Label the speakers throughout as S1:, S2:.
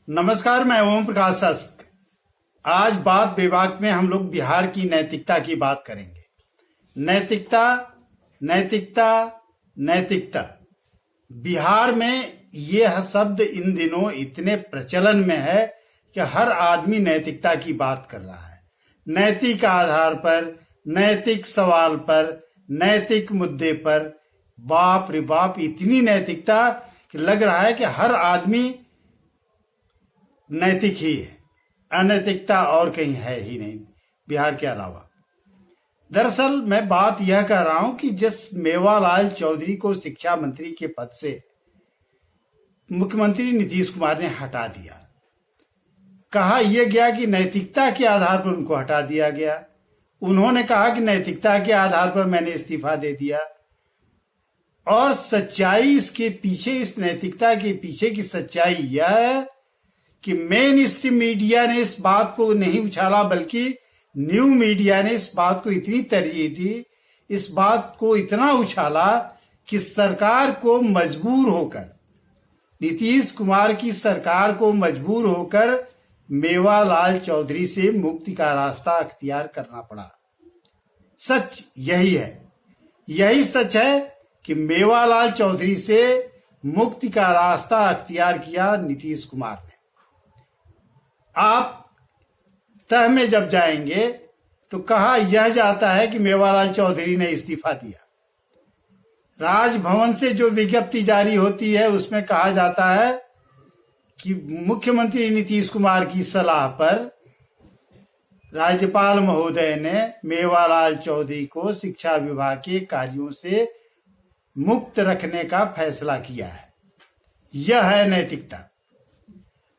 S1: नमस्कार, मैं ओम प्रकाश शास्त्री। आज बात विभाग में हम लोग बिहार की नैतिकता की बात करेंगे। नैतिकता, नैतिकता, नैतिकता। बिहार में यह शब्द इन दिनों इतने प्रचलन में है कि हर आदमी नैतिकता की बात कर रहा है। नैतिक आधार पर, नैतिक सवाल पर, नैतिक मुद्दे पर, बाप रे बाप, इतनी नैतिकता कि लग रहा है कि हर आदमी नैतिक ही है। अनैतिकता और कहीं है ही नहीं बिहार के अलावा। दरअसल मैं बात यह कह रहा हूं कि जिस मेवालाल चौधरी को शिक्षा मंत्री के पद से मुख्यमंत्री नीतीश कुमार ने हटा दिया, कहा यह गया कि नैतिकता के आधार पर उनको हटा दिया गया। उन्होंने कहा कि नैतिकता के आधार पर मैंने इस्तीफा दे दिया। और सच्चाई इसके पीछे, इस नैतिकता के पीछे की सच्चाई यह है कि मेन स्ट्रीम मीडिया ने इस बात को नहीं उछाला, बल्कि न्यू मीडिया ने इस बात को इतनी तरजीह दी, इस बात को इतना उछाला कि सरकार को मजबूर होकर, नीतीश कुमार की सरकार को मजबूर होकर मेवालाल चौधरी से मुक्ति का रास्ता अख्तियार करना पड़ा। सच यही है, यही सच है कि मेवालाल चौधरी से मुक्ति का रास्ता अख्तियार किया नीतीश कुमार ने। आप तह में जब जाएंगे तो कहा यह जाता है कि मेवालाल चौधरी ने इस्तीफा दिया। राजभवन से जो विज्ञप्ति जारी होती है उसमें कहा जाता है कि मुख्यमंत्री नीतीश कुमार की सलाह पर राज्यपाल महोदय ने मेवालाल चौधरी को शिक्षा विभाग के कार्यों से मुक्त रखने का फैसला किया है। यह है नैतिकता।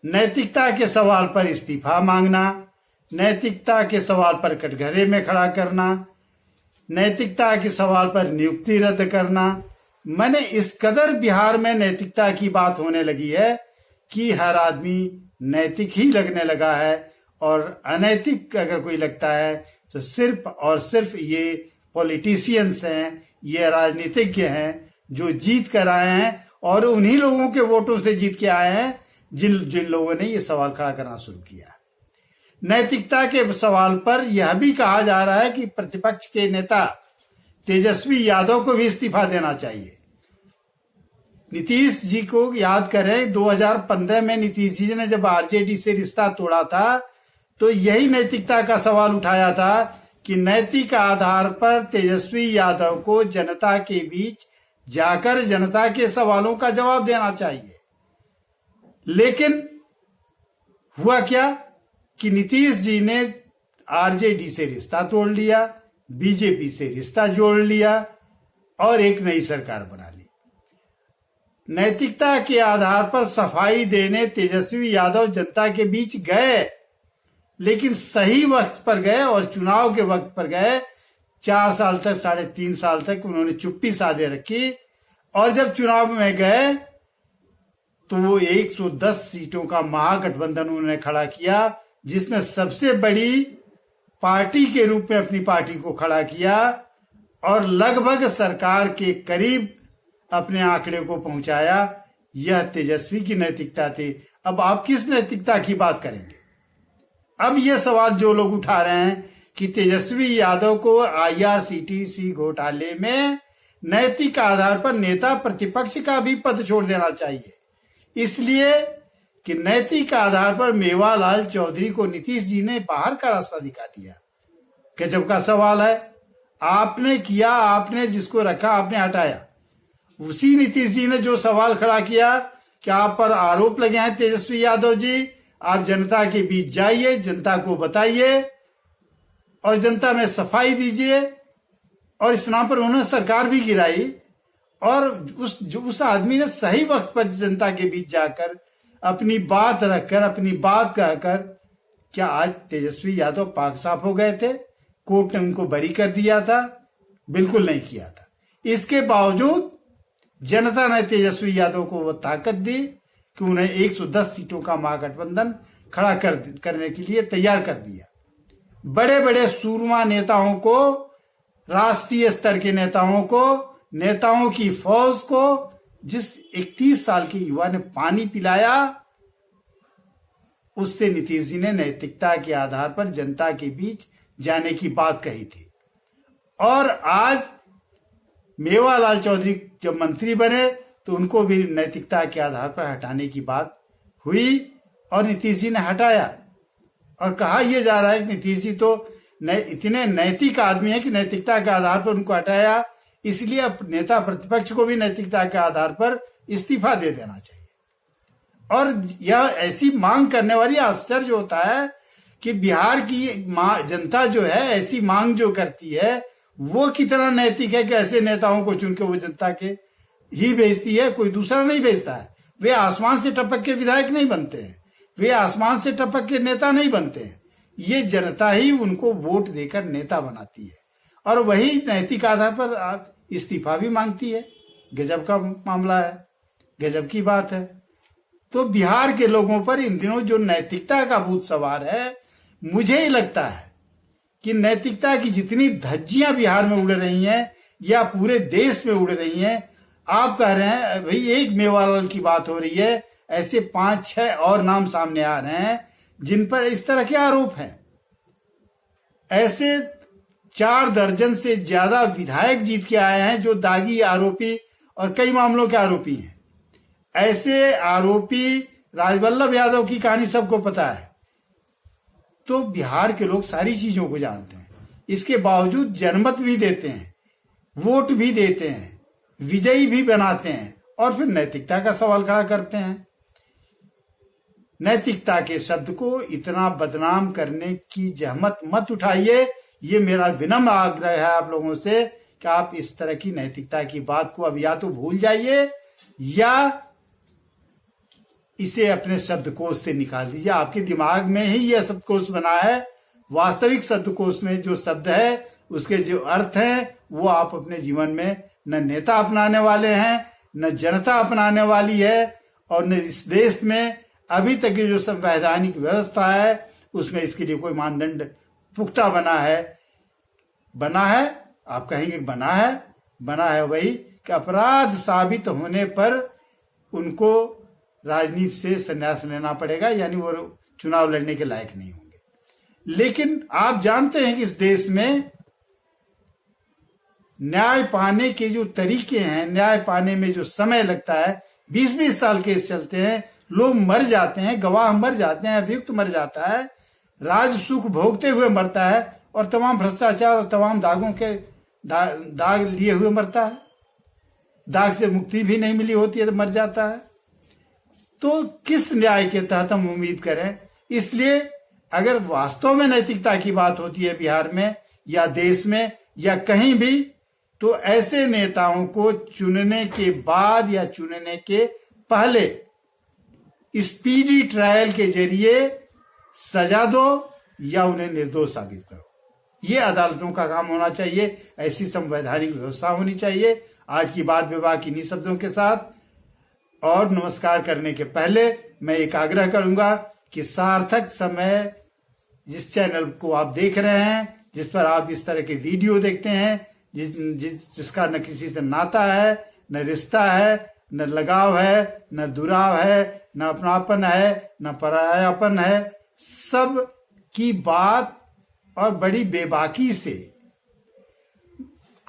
S1: नैतिकता के सवाल पर इस्तीफा मांगना, नैतिकता के सवाल पर कटघरे में खड़ा करना, नैतिकता के सवाल पर नियुक्ति रद्द करना। मैंने इस कदर बिहार में नैतिकता की बात होने लगी है कि हर आदमी नैतिक ही लगने लगा है, और अनैतिक अगर कोई लगता है तो सिर्फ और सिर्फ ये पॉलिटिशियंस हैं, ये राजनीतिज्ञ हैं जो जीत कर आए हैं, और उन्हीं लोगों के वोटों से जीत के आए हैं जिन जिन लोगों ने ये सवाल खड़ा करना शुरू किया। नैतिकता के सवाल पर यह भी कहा जा रहा है कि प्रतिपक्ष के नेता तेजस्वी यादव को भी इस्तीफा देना चाहिए। नीतीश जी को याद करें, 2015 में नीतीश जी ने जब आरजेडी से रिश्ता तोड़ा था तो यही नैतिकता का सवाल उठाया था कि नैतिक आधार पर तेजस्वी यादव को जनता के बीच जाकर जनता के सवालों का जवाब देना चाहिए। लेकिन हुआ क्या कि नीतीश जी ने आरजेडी से रिश्ता तोड़ लिया, बीजेपी से रिश्ता जोड़ लिया और एक नई सरकार बना ली। नैतिकता के आधार पर सफाई देने तेजस्वी यादव जनता के बीच गए, लेकिन सही वक्त पर गए और चुनाव के वक्त पर गए। 4 साल तक, 3.5 साल तक उन्होंने चुप्पी साधे रखी, और जब चुनाव में गए तो वो 110 सीटों का महागठबंधन उन्होंने खड़ा किया, जिसमें सबसे बड़ी पार्टी के रूप में अपनी पार्टी को खड़ा किया और लगभग सरकार के करीब अपने आंकड़े को पहुंचाया। यह तेजस्वी की नैतिकता थी। अब आप किस नैतिकता की बात करेंगे? अब यह सवाल जो लोग उठा रहे हैं कि तेजस्वी यादव को आईआरसीटीसी घोटाले में नैतिक आधार पर नेता प्रतिपक्ष का भी पद छोड़ देना चाहिए, इसलिए कि नैतिक आधार पर मेवालाल चौधरी को नीतीश जी ने बाहर का रास्ता दिखा दिया। गजब का सवाल है। आपने किया, आपने जिसको रखा आपने हटाया। उसी नीतीश जी ने जो सवाल खड़ा किया कि आप पर आरोप लगे हैं तेजस्वी यादव जी, आप जनता के बीच जाइए, जनता को बताइए और जनता में सफाई दीजिए, और इस नाम पर उन्होंने सरकार भी गिराई। और उस आदमी ने सही वक्त पर जनता के बीच जाकर अपनी बात रखकर, अपनी बात कहकर, क्या आज तेजस्वी यादव पाक साफ हो गए थे? कोर्ट ने उनको बरी कर दिया था? बिल्कुल नहीं किया था। इसके बावजूद जनता ने तेजस्वी यादव को वो ताकत दी कि उन्हें 110 सीटों का महागठबंधन खड़ा करने के लिए तैयार कर दिया। बड़े बड़े सूरमा नेताओं को, राष्ट्रीय स्तर के नेताओं को, नेताओं की फौज को, जिस 31 साल के युवा ने पानी पिलाया, उससे नीतीश जी ने नैतिकता के आधार पर जनता के बीच जाने की बात कही थी। और आज मेवालाल चौधरी जब मंत्री बने तो उनको भी नैतिकता के आधार पर हटाने की बात हुई और नीतीश जी ने हटाया। और कहा यह जा रहा है कि नीतीश जी तो इतने नैतिक आदमी है कि नैतिकता के आधार पर उनको हटाया, इसलिए अब नेता प्रतिपक्ष को भी नैतिकता के आधार पर इस्तीफा दे देना चाहिए। और यह ऐसी मांग करने वाली आश्चर्य होता है कि बिहार की जनता जो है ऐसी मांग जो करती है वो कितना नैतिक है कि ऐसे नेताओं को चुन के वो जनता के ही भेजती है, कोई दूसरा नहीं भेजता है। वे आसमान से टपक के विधायक नहीं बनते हैं, वे आसमान से टपक के नेता नहीं बनते हैं। ये जनता ही उनको वोट देकर नेता बनाती है और वही नैतिक आधार पर इस्तीफा भी मांगती है। गजब का मामला है, गजब की बात है। तो बिहार के लोगों पर इन दिनों जो नैतिकता का भूत सवार है, मुझे ही लगता है कि नैतिकता की जितनी धज्जियां बिहार में उड़ रही हैं या पूरे देश में उड़ रही हैं, आप कह रहे हैं भाई एक मेवालाल की बात हो रही है, ऐसे 5-6 और नाम सामने आ रहे हैं जिन पर इस तरह के आरोप हैं। ऐसे 4 दर्जन से ज्यादा विधायक जीत के आए हैं जो दागी आरोपी और कई मामलों के आरोपी हैं। ऐसे आरोपी राजवल्लभ यादव की कहानी सबको पता है। तो बिहार के लोग सारी चीजों को जानते हैं, इसके बावजूद जनमत भी देते हैं, वोट भी देते हैं, विजयी भी बनाते हैं और फिर नैतिकता का सवाल खड़ा करते हैं। नैतिकता के शब्द को इतना बदनाम करने की जहमत मत उठाइए, ये मेरा विनम्र आग्रह है आप लोगों से कि आप इस तरह की नैतिकता की बात को अब या तो भूल जाइए या इसे अपने शब्दकोश से निकाल दीजिए। आपके दिमाग में ही यह शब्दकोश बना है, वास्तविक शब्दकोश में जो शब्द है उसके जो अर्थ हैं वो आप अपने जीवन में न नेता अपनाने वाले हैं, न जनता अपनाने वाली है, और न इस देश में अभी तक की जो संवैधानिक व्यवस्था है उसमें इसके लिए कोई मानदंड पुख्ता बना है। आप कहेंगे बना है वही कि अपराध साबित होने पर उनको राजनीति से संन्यास लेना पड़ेगा, यानी वो चुनाव लड़ने के लायक नहीं होंगे। लेकिन आप जानते हैं कि इस देश में न्याय पाने के जो तरीके हैं, न्याय पाने में जो समय लगता है, 20-20 साल केस चलते हैं, लोग मर जाते हैं, गवाह मर जाते हैं, अभियुक्त मर जाता है, राज सुख भोगते हुए मरता है और तमाम भ्रष्टाचार और तमाम दागों के दाग लिए हुए मरता है। दाग से मुक्ति भी नहीं मिली होती है तो मर जाता है। तो किस न्याय के तहत हम उम्मीद करें? इसलिए अगर वास्तव में नैतिकता की बात होती है बिहार में या देश में या कहीं भी, तो ऐसे नेताओं को चुनने के बाद या चुनने के पहले स्पीडी ट्रायल के जरिए सजा दो या उन्हें निर्दोष साबित करो। ये अदालतों का काम होना चाहिए, ऐसी संवैधानिक व्यवस्था होनी चाहिए। आज की बात विवाह किन्हीं शब्दों के साथ और नमस्कार करने के पहले मैं एक आग्रह करूंगा कि सार्थक समय जिस चैनल को आप देख रहे हैं, जिस पर आप इस तरह के वीडियो देखते हैं, जिसका न किसी से नाता है, न रिश्ता है, न लगाव है, न दुराव है, न अपनापन है, न परायापन है, सब की बात और बड़ी बेबाकी से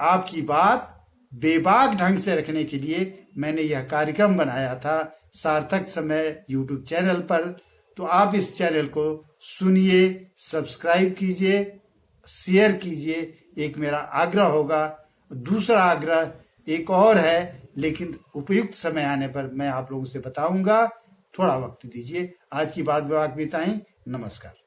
S1: आपकी बात बेबाक ढंग से रखने के लिए मैंने यह कार्यक्रम बनाया था सार्थक समय यूट्यूब चैनल पर। तो आप इस चैनल को सुनिए, सब्सक्राइब कीजिए, शेयर कीजिए, एक मेरा आग्रह होगा। दूसरा आग्रह एक और है, लेकिन उपयुक्त समय आने पर मैं आप लोगों से बताऊंगा, थोड़ा वक्त दीजिए। आज की बात विभाग में ताई, नमस्कार।